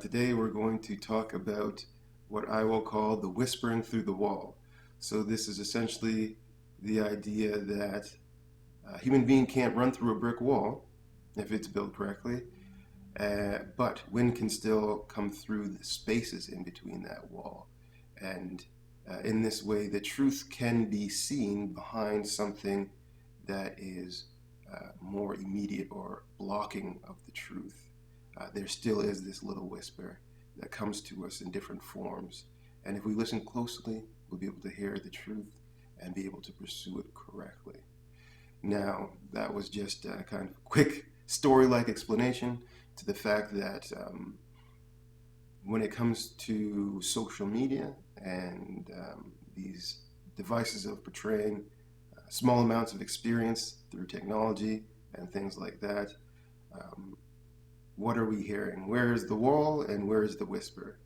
Today we're going to talk about what I will call the whispering through the wall. So this is essentially the idea that a human being can't run through a brick wall if it's built correctly, but wind can still come through the spaces in between that wall. And in this way, the truth can be seen behind something that is more immediate or blocking of the truth. There still is this little whisper that comes to us in different forms. And if we listen closely, we'll be able to hear the truth and be able to pursue it correctly. Now, that was just a kind of quick story-like explanation to the fact that when it comes to social media and these devices of portraying small amounts of experience through technology and things like that, what are we hearing? Where is the wall and where is the whisper?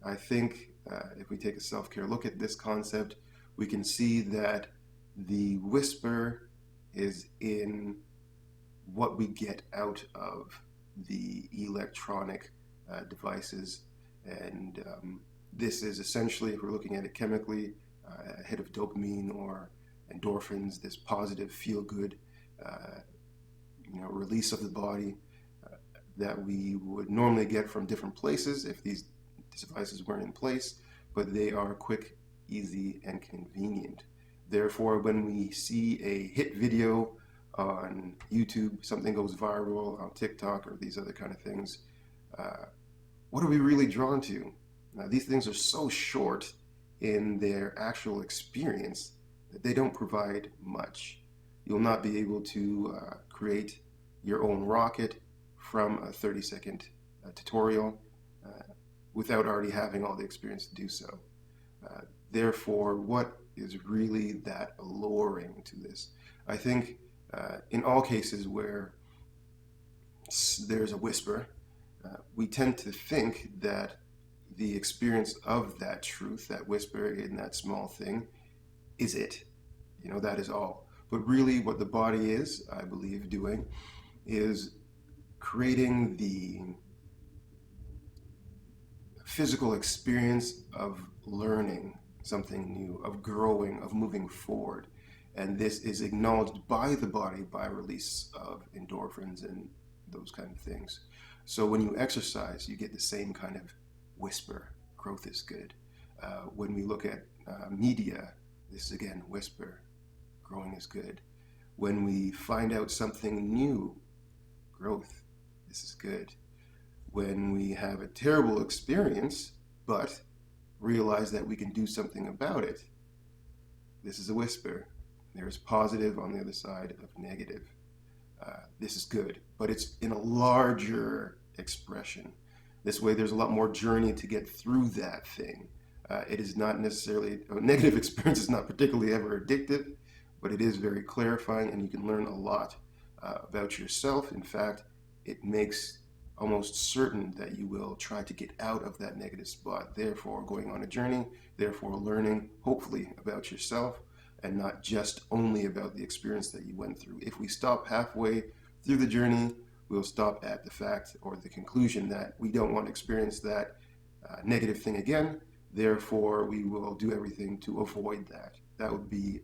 I think if we take a self-care look at this concept, we can see that the whisper is in what we get out of the electronic devices. And this is essentially, if we're looking at it chemically, a hit of dopamine or endorphins, this positive feel-good release of the body that we would normally get from different places if these devices weren't in place, but they are quick, easy, and convenient. Therefore, when we see a hit video on YouTube, something goes viral on TikTok or these other kind of things, what are we really drawn to? Now, these things are so short in their actual experience that they don't provide much. You'll not be able to create your own rocket from a 30-second tutorial without already having all the experience to do so. Therefore, what is really that alluring to this? I think in all cases where there's a whisper, we tend to think that the experience of that truth, that whisper in that small thing, is it. That is all. But really what the body is, I believe, doing is creating the physical experience of learning something new, of growing, of moving forward. And this is acknowledged by the body by release of endorphins and those kind of things. So when you exercise, you get the same kind of whisper. Growth is good. When we look at media, this is again whisper. Growing is good. When we find out something new, growth, this is good. When we have a terrible experience, but realize that we can do something about it, this is a whisper. There is positive on the other side of negative. This is good, but it's in a larger expression. This way there's a lot more journey to get through that thing. It is not necessarily, a negative experience is not particularly ever addictive, but it is very clarifying and you can learn a lot about yourself. In fact, it makes almost certain that you will try to get out of that negative spot, therefore going on a journey, therefore learning hopefully about yourself and not just only about the experience that you went through. If we stop halfway through the journey, we'll stop at the fact or the conclusion that we don't want to experience that negative thing again, therefore we will do everything to avoid that. That would be,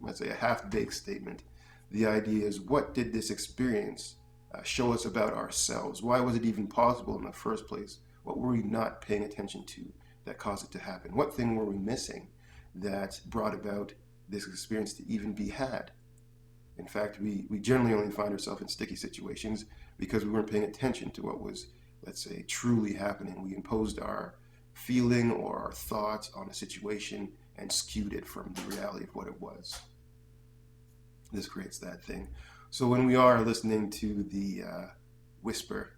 let's say, a half-baked statement. The idea is, what did this experience show us about ourselves? Why was it even possible in the first place? What were we not paying attention to that caused it to happen? What thing were we missing that brought about this experience to even be had? In fact, we generally only find ourselves in sticky situations because we weren't paying attention to what was, let's say, truly happening. We imposed our feeling or our thoughts on a situation and skewed it from the reality of what it was. This creates that thing. So when we are listening to the whisper,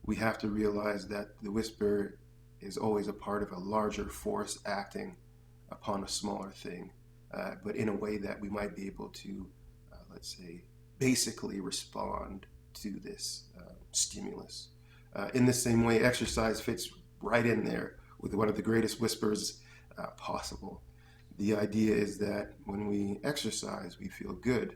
we have to realize that the whisper is always a part of a larger force acting upon a smaller thing, but in a way that we might be able to, let's say, basically respond to this stimulus. In the same way, exercise fits right in there with one of the greatest whispers possible. The idea is that when we exercise, we feel good.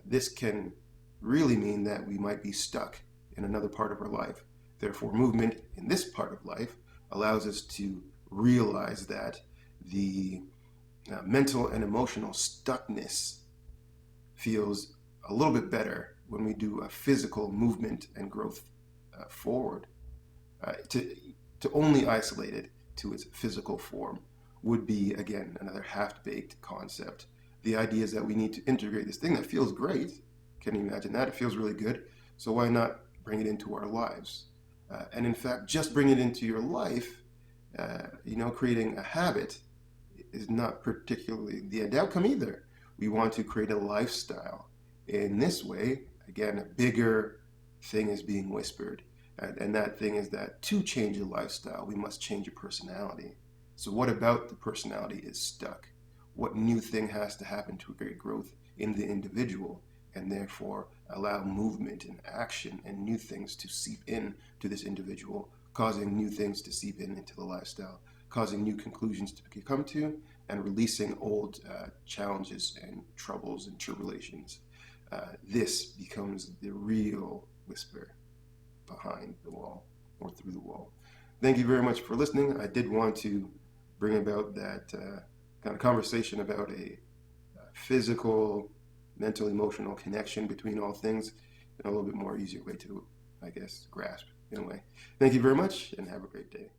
This can really mean that we might be stuck in another part of our life. Therefore, movement in this part of life allows us to realize that the mental and emotional stuckness feels a little bit better when we do a physical movement and growth forward. To only isolate it to its physical form would be, again, another half-baked concept. The idea is that we need to integrate this thing that feels great. Can you imagine that? It feels really good. So why not bring it into our lives? And in fact, just bring it into your life, creating a habit is not particularly the end outcome either. We want to create a lifestyle. In this way, again, a bigger thing is being whispered. And that thing is that to change a lifestyle, we must change a personality. So, what about the personality is stuck? What new thing has to happen to create growth in the individual and therefore allow movement and action and new things to seep in to this individual, causing new things to seep in into the lifestyle, causing new conclusions to come to, and releasing old challenges and troubles and tribulations. This becomes the real whisper behind the wall or through the wall. Thank you very much for listening. I did want to bring about that kind of conversation about a physical, mental, emotional connection between all things in a little bit more easier way to, I guess, grasp in a way. Thank you very much and have a great day.